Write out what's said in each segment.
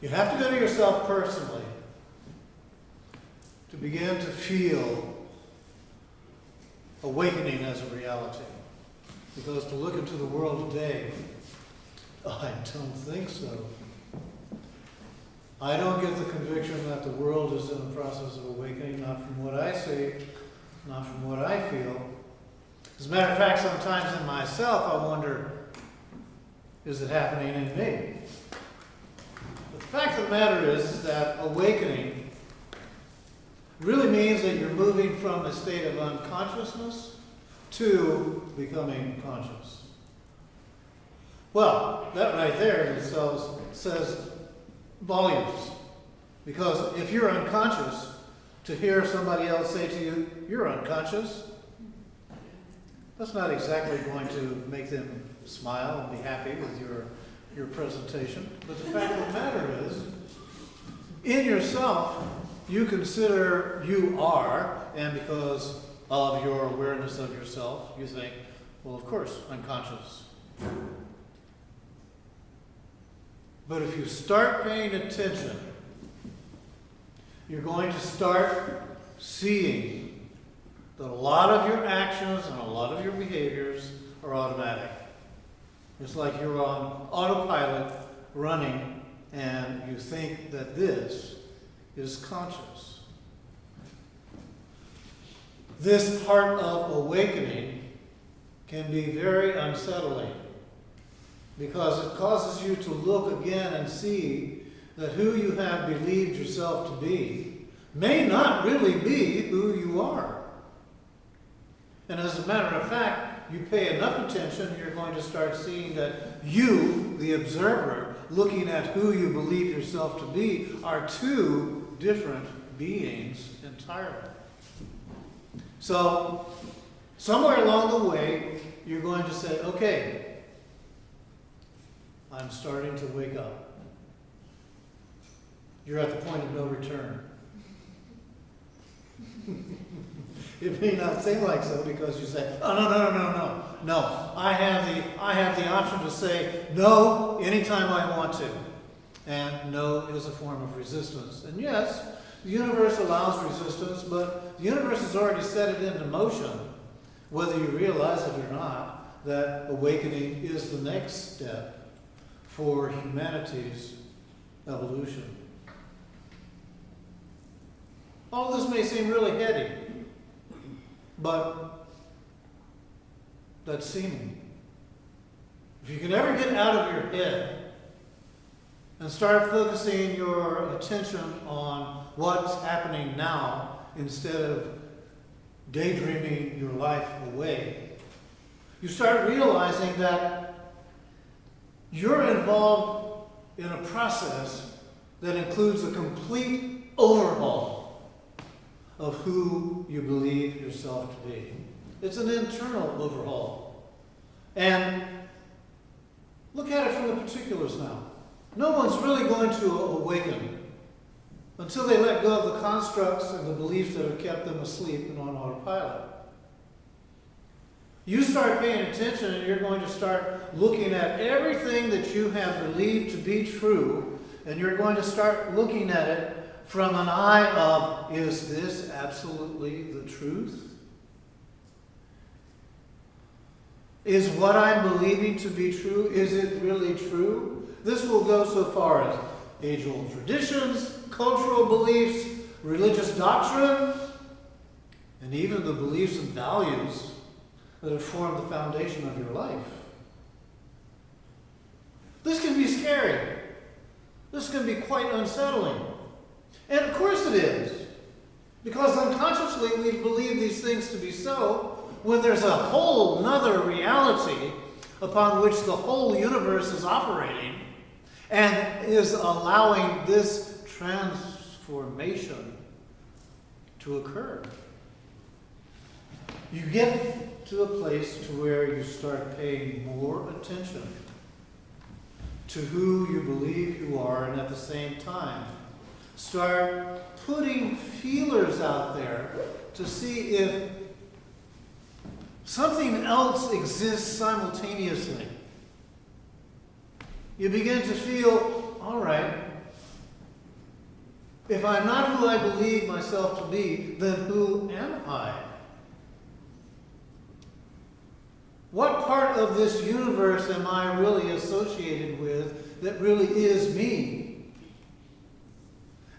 You have to go to yourself personally to begin to feel awakening as a reality. Because to look into the world today, I don't think so. I don't get the conviction that the world is in the process of awakening, not from what I see, not from what I feel. As a matter of fact, sometimes in myself I wonder, is it happening in me? But the fact of the matter is that awakening really means that you're moving from a state of unconsciousness to becoming conscious. Well, that right there in itself says volumes. Because if you're unconscious, to hear somebody else say to you, you're unconscious, that's not exactly going to make them smile and be happy with your presentation. But the fact of the matter is, in yourself, you consider you are, and because of your awareness of yourself, you think, well, of course, I'm conscious. But if you start paying attention, you're going to start seeing that a lot of your actions and a lot of your behaviors are automatic. It's like you're on autopilot running and you think that this is conscious. This part of awakening can be very unsettling because it causes you to look again and see that who you have believed yourself to be may not really be who you are. And as a matter of fact, you pay enough attention, you're going to start seeing that you, the observer, looking at who you believe yourself to be, are two different beings entirely. So, somewhere along the way, you're going to say, okay, I'm starting to wake up. You're at the point of no return. It may not seem like so because you say, oh, no. I have the option to say no anytime I want to. And no is a form of resistance. And yes, the universe allows resistance, but the universe has already set it into motion, whether you realize it or not, that awakening is the next step for humanity's evolution. All this may seem really heady, but that's seeming. If you can ever get out of your head and start focusing your attention on what's happening now instead of daydreaming your life away, you start realizing that you're involved in a process that includes a complete overhaul of who you believe yourself to be. It's an internal overhaul. And look at it from the particulars now. No one's really going to awaken until they let go of the constructs and the beliefs that have kept them asleep and on autopilot. You start paying attention and you're going to start looking at everything that you have believed to be true, and you're going to start looking at it from an eye of, is this absolutely the truth? Is what I'm believing to be true, is it really true? This will go so far as age-old traditions, cultural beliefs, religious doctrine, and even the beliefs and values that have formed the foundation of your life. This can be scary. This can be quite unsettling. And of course it is. Because unconsciously we believe these things to be so when there's a whole nother reality upon which the whole universe is operating and is allowing this transformation to occur. You get to a place to where you start paying more attention to who you believe you are, and at the same time start putting feelers out there to see if something else exists simultaneously. You begin to feel, all right, If I'm not who I believe myself to be, then who am I? What part of this universe am I really associated with that really is me?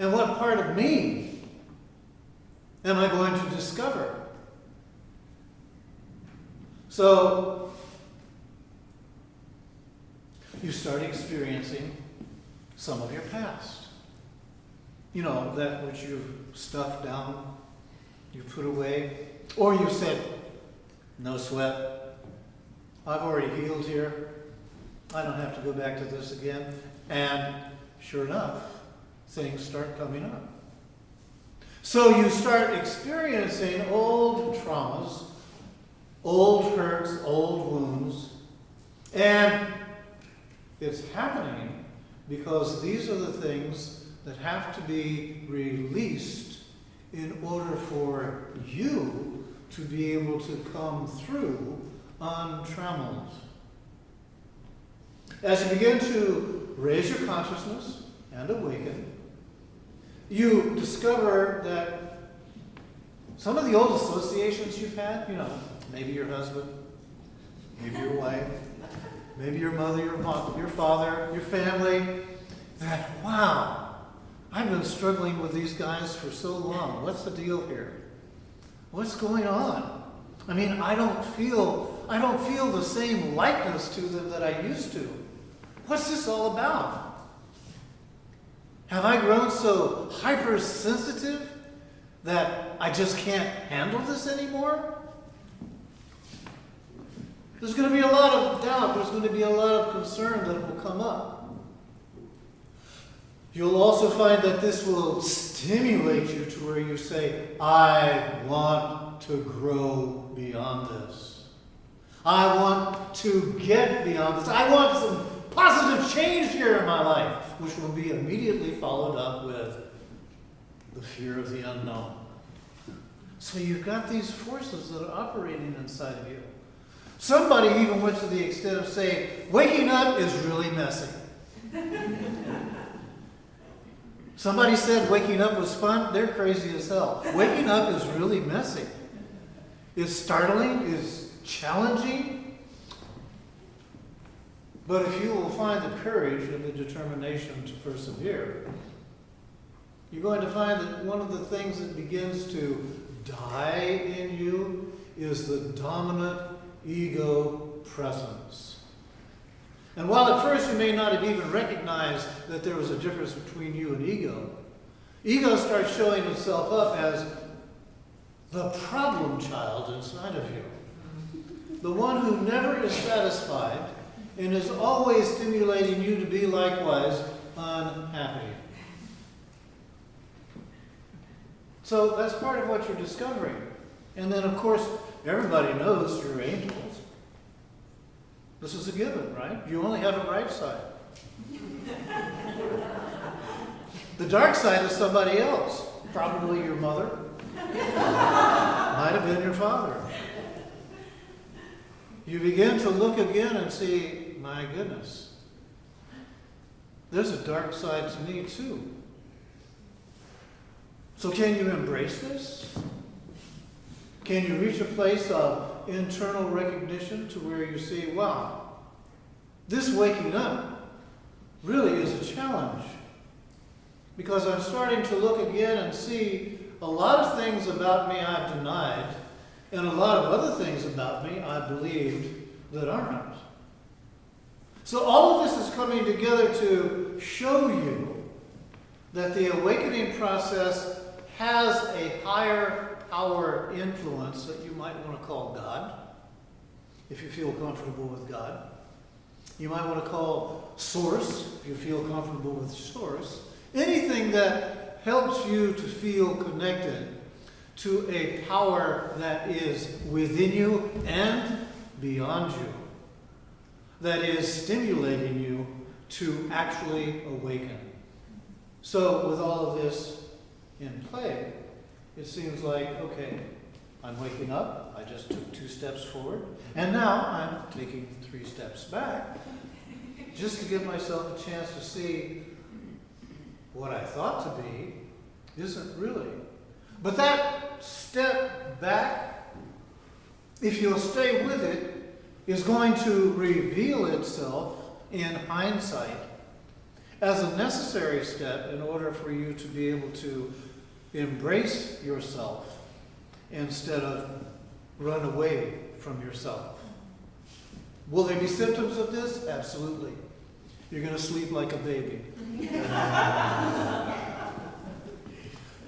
And what part of me am I going to discover? So, you start experiencing some of your past. You know, that which you've stuffed down, you've put away, or you said, no sweat, I've already healed here, I don't have to go back to this again. And sure enough, things start coming up. So you start experiencing old traumas, old hurts, old wounds, and it's happening because these are the things that have to be released in order for you to be able to come through untrammeled. As you begin to raise your consciousness and awaken, you discover that some of the old associations you've had, you know, maybe your husband, maybe your wife, maybe your mother, your father, your family, that, wow, I've been struggling with these guys for so long. What's the deal here? What's going on? I mean, I don't feel the same likeness to them that I used to. What's this all about? Have I grown so hypersensitive that I just can't handle this anymore? There's going to be a lot of doubt. There's going to be a lot of concern that will come up. You'll also find that this will stimulate you to where you say, I want to grow beyond this. I want to get beyond this. I want some positive change here in my life, which will be immediately followed up with the fear of the unknown. So you've got these forces that are operating inside of you. Somebody even went to the extent of saying, waking up is really messy. Somebody said waking up was fun. They're crazy as hell. Waking up is really messy. It's startling, it's challenging. But if you will find the courage and the determination to persevere, you're going to find that one of the things that begins to die in you is the dominant ego presence. And while at first you may not have even recognized that there was a difference between you and ego starts showing itself up as the problem child inside of you. The one who never is satisfied and is always stimulating you to be likewise unhappy. So that's part of what you're discovering. And then, of course, everybody knows you're angels. This is a given, right? You only have a bright side. The dark side is somebody else. Probably your mother. Might have been your father. You begin to look again and see, my goodness, there's a dark side to me too. So can you embrace this? Can you reach a place of internal recognition to where you see, wow, this waking up really is a challenge? Because I'm starting to look again and see a lot of things about me I've denied, and a lot of other things about me I believed that aren't. So all of this is coming together to show you that the awakening process has a higher power influence that you might want to call God, if you feel comfortable with God. You might want to call Source, if you feel comfortable with Source. Anything that helps you to feel connected to a power that is within you and beyond you, that is stimulating you to actually awaken. So with all of this in play, it seems like, okay, I'm waking up, I just took 2 steps forward, and now I'm taking 3 steps back, just to give myself a chance to see what I thought to be Isn't really. But that step back, if you'll stay with it, is going to reveal itself in hindsight as a necessary step in order for you to be able to embrace yourself instead of run away from yourself. Will there be symptoms of this? Absolutely. You're going to sleep like a baby.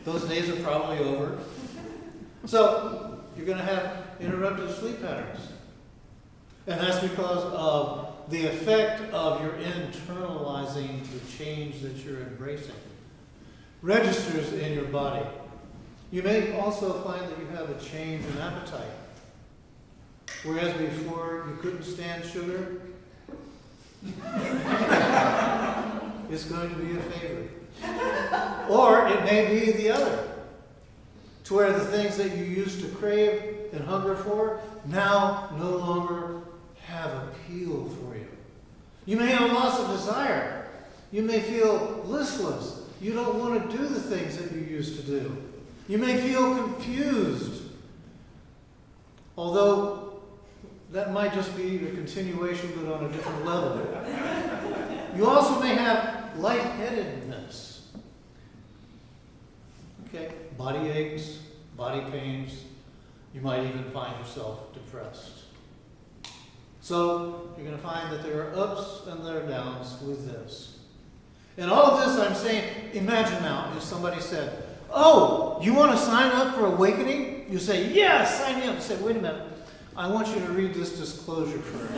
Those days are probably over. So you're going to have interrupted sleep patterns. And that's because of the effect of your internalizing the change that you're embracing. Registers in your body. You may also find that you have a change in appetite. Whereas before you couldn't stand sugar, it's going to be a favorite. Or it may be the other, to where the things that you used to crave and hunger for now no longer have appeal for you. You may have a loss of desire. You may feel listless. You don't want to do the things that you used to do. You may feel confused. Although that might just be a continuation, but on a different level. You also may have lightheadedness. Okay, body aches, body pains. You might even find yourself depressed. So you're going to find that there are ups and there are downs with this. And all of this I'm saying, imagine now if somebody said, oh, you want to sign up for awakening? You say, yes, sign me up. You say, wait a minute, I want you to read this disclosure first.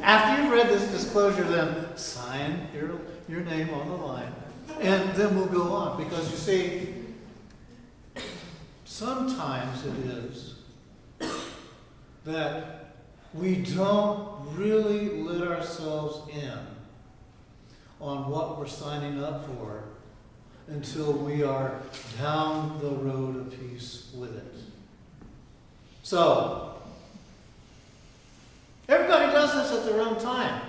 After you've read this disclosure, then sign your name on the line. And then we'll go on. Because you see, sometimes it is that we don't really let ourselves in on what we're signing up for until we are down the road a piece with it. So, everybody does this at their own time.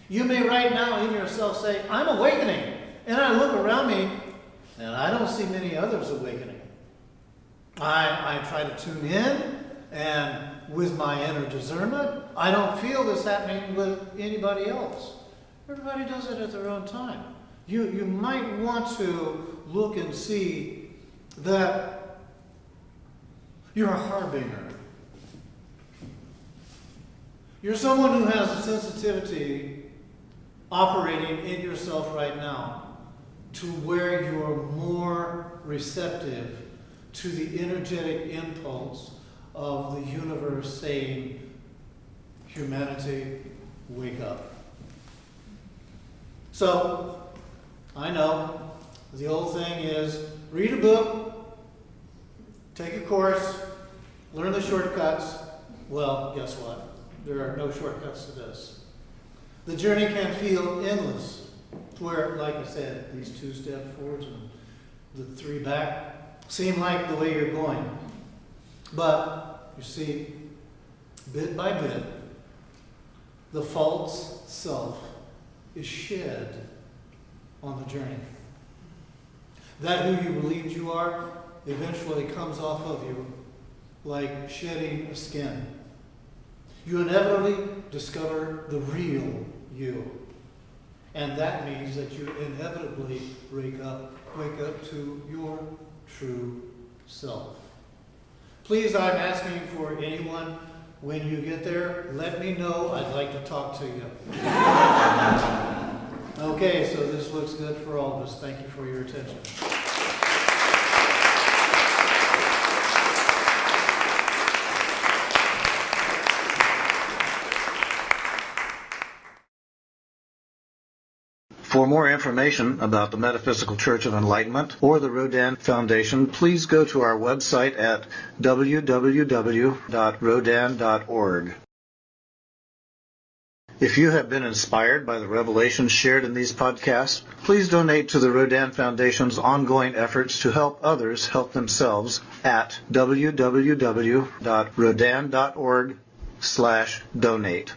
You may right now in yourself say, I'm awakening. And I look around me and I don't see many others awakening. I try to tune in, and with my inner discernment, I don't feel this happening with anybody else. Everybody does it at their own time. You might want to look and see that you're a harbinger. You're someone who has a sensitivity operating in yourself right now to where you're more receptive to the energetic impulse of the universe saying, humanity, wake up. So, I know the old thing is read a book, take a course, learn the shortcuts. Well, guess what? There are no shortcuts to this. The journey can feel endless, to where, like I said, these 2 steps forwards and the 3 back seem like the way you're going. But, you see, bit by bit, the false self is shed on the journey. That who you believed you are eventually comes off of you like shedding a skin. You inevitably discover the real you. And that means that you inevitably wake up to your true self. Please, I'm asking for anyone, when you get there, let me know. I'd like to talk to you. Okay, so this looks good for all of us. Thank you for your attention. For more information about the Metaphysical Church of Enlightenment or the Rodin Foundation, please go to our website at www.rodin.org. If you have been inspired by the revelations shared in these podcasts, please donate to the Rodin Foundation's ongoing efforts to help others help themselves at www.rodin.org/donate.